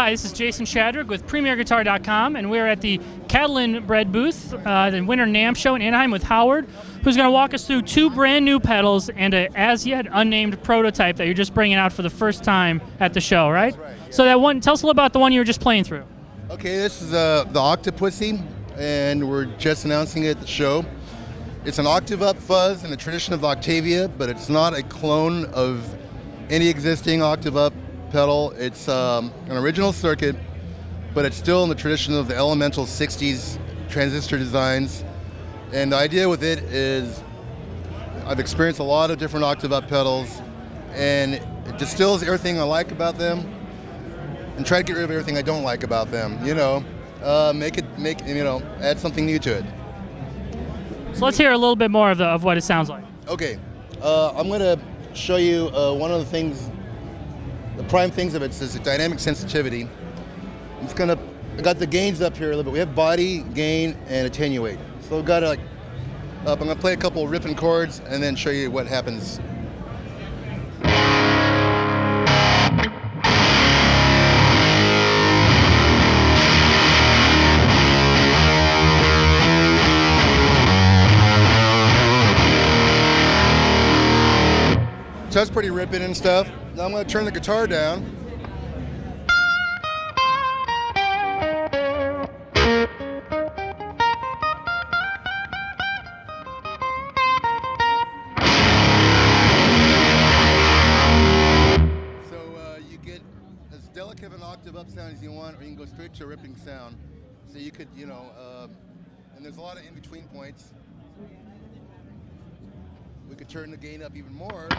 Hi, this is Jason Shadrick with PremierGuitar.com, and we're at the Catalinbread booth, the Winter NAMM show in Anaheim with Howard, who's going to walk us through two brand new pedals and a as yet unnamed prototype that you're just bringing out for the first time at the show, right? That's right, yeah. So that one, tell us a little about the one you were just playing through. Okay, this is the Octapussy, and we're just announcing it at the show. It's an octave up fuzz in the tradition of the Octavia, but it's not a clone of any existing octave up pedal. It's an original circuit, but it's still in the tradition of the elemental 60s transistor designs. And the idea with it is I've experienced a lot of different octave up pedals, and it distills everything I like about them and try to get rid of everything I don't like about them. Add something new to it. So let's hear a little bit more of what it sounds like. Okay, I'm going to show you one of the things. The prime things of it is the dynamic sensitivity. I got the gains up here a little bit. We have body, gain, and attenuate. So we've got it up. I'm gonna play a couple of ripping chords and then show you what happens. So that's pretty ripping and stuff. Now I'm going to turn the guitar down. So you get as delicate of an octave up sound as you want, or you can go straight to a ripping sound. So you could, and there's a lot of in-between points. We could turn the gain up even more.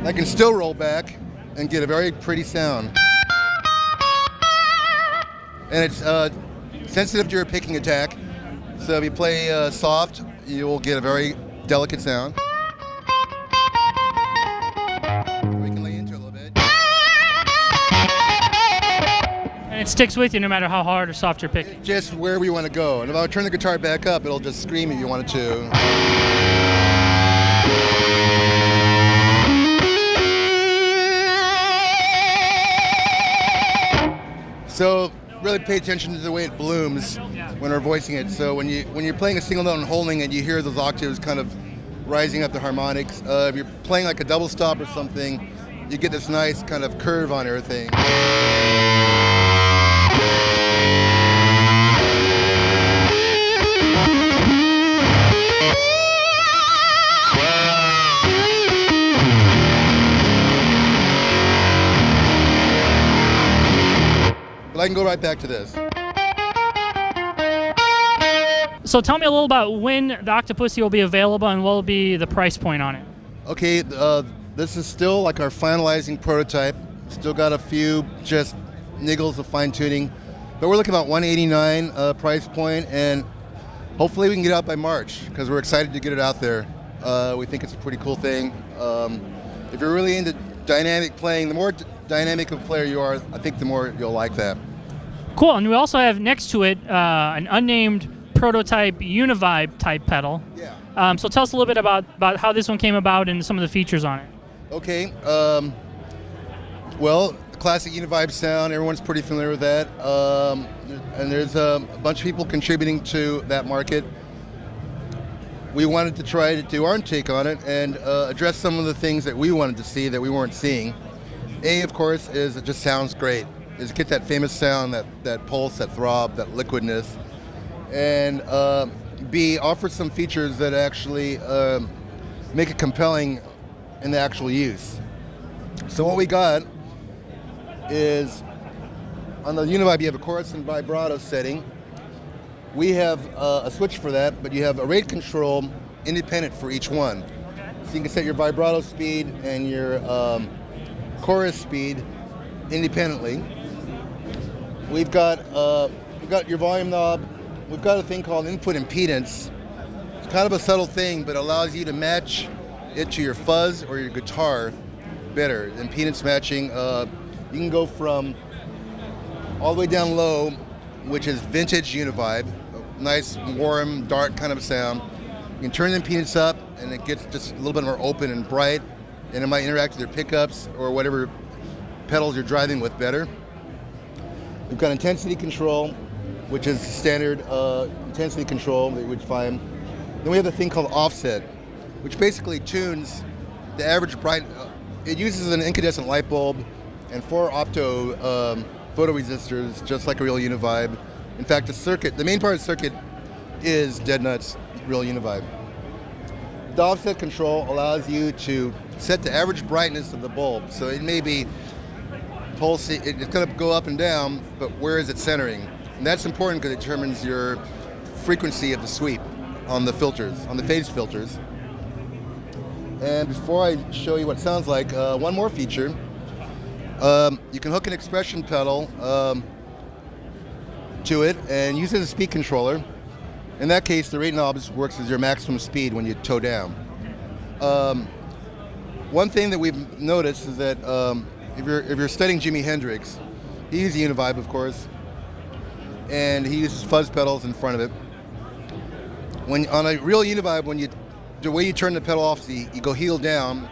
I can still roll back and get a very pretty sound. And it's sensitive to your picking attack. So if you play soft, you will get a very delicate sound. We can lay into it a little bit. And it sticks with you no matter how hard or soft you're picking. Just wherever you want to go. And if I turn the guitar back up, it'll just scream if you want it to. So really pay attention to the way it blooms when we're voicing it. So when you're playing a single note and holding it, you hear those octaves kind of rising up the harmonics. If you're playing like a double stop or something, you get this nice kind of curve on everything. But I can go right back to this. So tell me a little about when the Octapussy will be available and what will be the price point on it. Okay, this is still like our finalizing prototype. Still got a few just niggles of fine tuning, but we're looking at $189 price point, and hopefully we can get it out by March because we're excited to get it out there. We think it's a pretty cool thing. If you're really into dynamic playing, the more dynamic of a player you are, I think the more you'll like that. Cool, and we also have next to it an unnamed prototype Univibe type pedal. Yeah. So tell us a little bit about how this one came about and some of the features on it. Okay. Well, the classic Univibe sound, everyone's pretty familiar with that. And there's a bunch of people contributing to that market. We wanted to try to do our take on it and address some of the things that we wanted to see that we weren't seeing. A, of course, is it just sounds great. It gets that famous sound, that pulse, that throb, that liquidness. And B, offer some features that actually make it compelling in the actual use. So what we got is, on the Univibe, you have a chorus and vibrato setting. We have a switch for that, but you have a rate control independent for each one. So you can set your vibrato speed and your chorus speed independently. We've got your volume knob. We've got a thing called input impedance. It's kind of a subtle thing, but allows you to match it to your fuzz or your guitar better. Impedance matching, you can go from all the way down low, which is vintage Univibe, nice, warm, dark kind of sound. You can turn the impedance up and it gets just a little bit more open and bright, and it might interact with your pickups or whatever pedals you're driving with better. We've got intensity control, which is standard intensity control that you would find. Then we have the thing called offset, which basically tunes the average bright. It uses an incandescent light bulb and 4 opto photoresistors, just like a real Univibe. In fact, the main part of the circuit is dead nuts real Univibe. The offset control allows you to set the average brightness of the bulb. So it may be pulsing, it's going to go up and down, but where is it centering? And that's important because it determines your frequency of the sweep on the filters, on the phase filters. And before I show you what it sounds like, one more feature. You can hook an expression pedal to it and use it as a speed controller. In that case, the rate knob works as your maximum speed when you toe down. One thing that we've noticed is that if you're studying Jimi Hendrix, he used a Univibe, of course, and he uses fuzz pedals in front of it. When on a real Univibe, the way you turn the pedal off, you go heel down,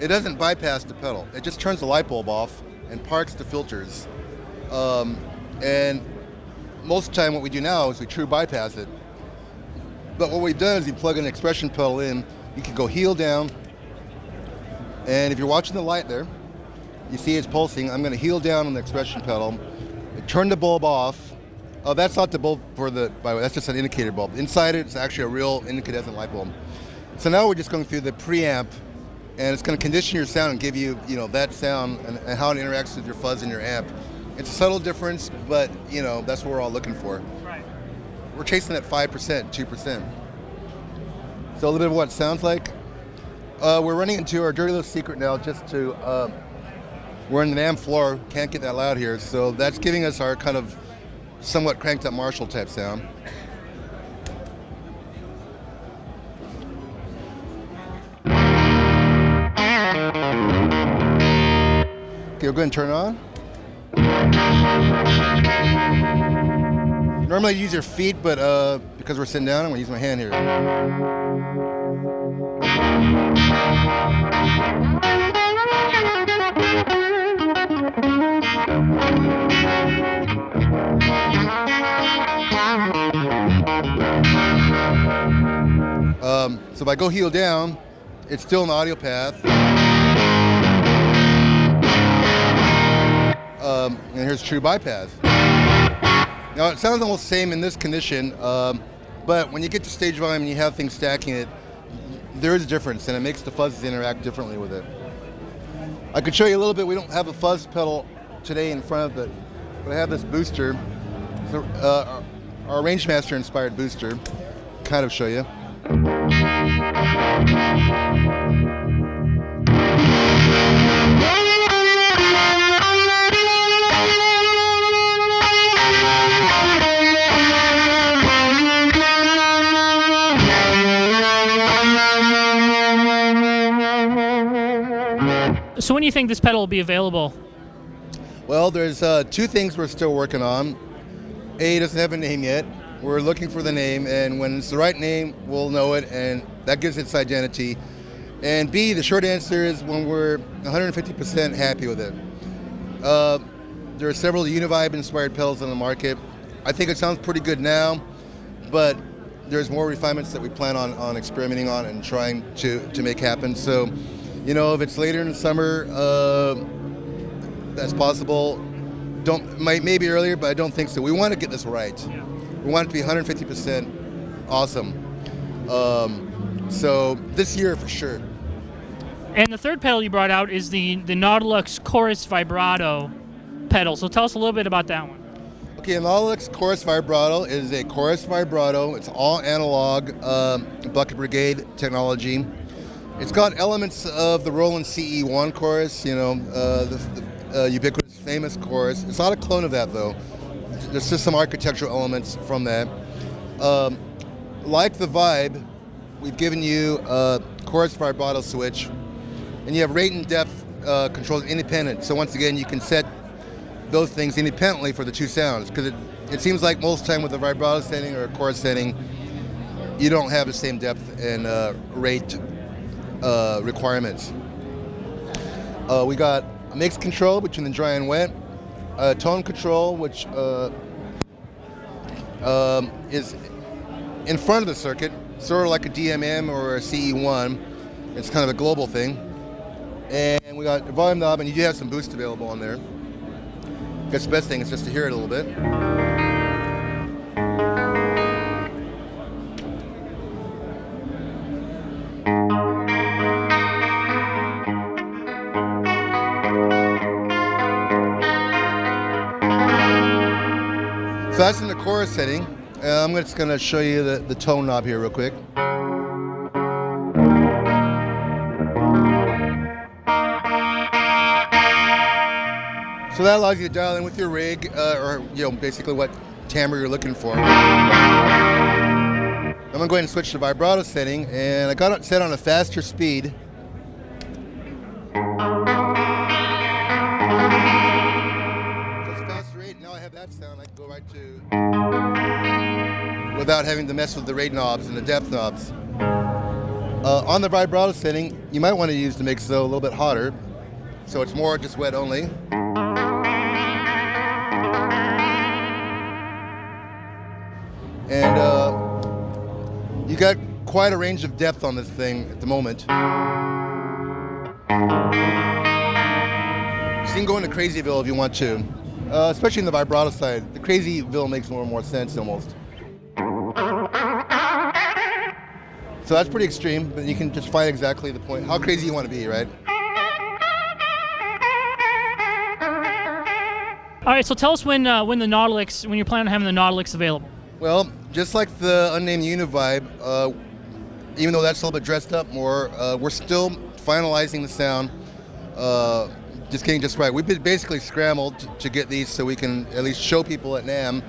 it doesn't bypass the pedal. It just turns the light bulb off and parks the filters. And most of the time what we do now is we true bypass it. But what we've done is you plug an expression pedal in, you can go heel down, and if you're watching the light there, you see it's pulsing. I'm going to heel down on the expression pedal, turn the bulb off. Oh, that's not the bulb by the way, that's just an indicator bulb. Inside it, it's actually a real incandescent light bulb. So now we're just going through the preamp, and it's going to condition your sound and give you, that sound and how it interacts with your fuzz and your amp. It's a subtle difference, but that's what we're all looking for. Right. We're chasing that 5%, 2%. So a little bit of what it sounds like. We're running into our dirty little secret now, we're in the NAMM floor, can't get that loud here, so that's giving us our kind of somewhat cranked up Marshall type sound. Okay, we'll go ahead and turn it on. Normally I use your feet, but because we're sitting down, I'm going to use my hand here. So if I go heel down, it's still in the audio path. And here's true bypass. Now it sounds almost the same in this condition, but when you get to stage volume and you have things stacking it, there is a difference, and it makes the fuzzes interact differently with it. I could show you a little bit. We don't have a fuzz pedal today in front of it, but I have this booster. So, our Rangemaster inspired booster. Kind of show you. So when do you think this pedal will be available? Well, there's 2 things we're still working on. A, it doesn't have a name yet. We're looking for the name, and when it's the right name, we'll know it, and that gives its identity. And B, the short answer is when we're 150% happy with it. There are several Univibe-inspired pedals on the market. I think it sounds pretty good now, but there's more refinements that we plan on experimenting on and trying to make happen. So, if it's later in the summer, that's possible. Maybe earlier, but I don't think so. We want to get this right. Yeah. We want it to be 150% awesome. So this year for sure. And the third pedal you brought out is the Nautilux Chorus Vibrato pedal. So tell us a little bit about that one. Okay, Nautilux Chorus Vibrato is a chorus vibrato. It's all analog bucket brigade technology. It's got elements of the Roland CE1 chorus, the ubiquitous famous chorus. It's not a clone of that though. There's just some architectural elements from that. Like the Vibe, we've given you a chorus vibrato switch, and you have rate and depth controls independent. So once again, you can set those things independently for the 2 sounds, because it seems like most of the time with a vibrato setting or a chorus setting, you don't have the same depth and rate requirements. We got a mix control between the dry and wet, tone control, which is in front of the circuit, sort of like a DMM or a CE1. It's kind of a global thing. And we got a volume knob, and you do have some boost available on there. I guess the best thing is just to hear it a little bit. So that's in the chorus setting. I'm just going to show you the tone knob here real quick. So that allows you to dial in with your rig, or basically what timbre you're looking for. I'm going to go ahead and switch to vibrato setting, and I got it set on a faster speed. Now I have that sound, I can go right to, without having to mess with the rate knobs and the depth knobs. On the vibrato setting, you might want to use the mix though a little bit hotter, so it's more just wet only. And you got quite a range of depth on this thing at the moment. So you can go into Crazyville if you want to. Especially in the vibrato side. The Crazyville makes more and more sense almost. So that's pretty extreme, but you can just find exactly the point, how crazy you want to be, right? All right, so tell us when the Nautilux, when you're planning on having the Nautilux available. Well, just like the unnamed Univibe, even though that's a little bit dressed up more, we're still finalizing the sound. Just getting just right. We've been basically scrambled to get these so we can at least show people at NAMM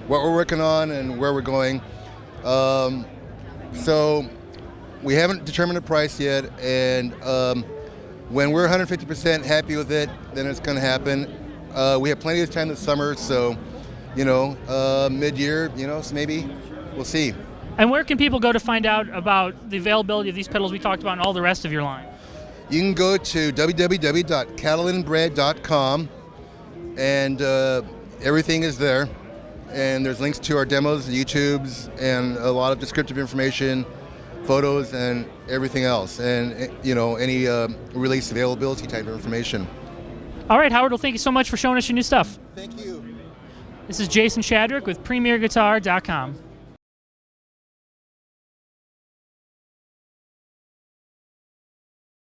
what we're working on and where we're going. So we haven't determined a price yet, and when we're 150% happy with it, then it's going to happen. We have plenty of time this summer, so mid-year, so maybe we'll see. And where can people go to find out about the availability of these pedals we talked about and all the rest of your line? You can go to www.catalinbread.com, and everything is there. And there's links to our demos, YouTubes, and a lot of descriptive information, photos, and everything else. And any release availability type of information. All right, Howard. Well, thank you so much for showing us your new stuff. Thank you. This is Jason Shadrick with PremierGuitar.com.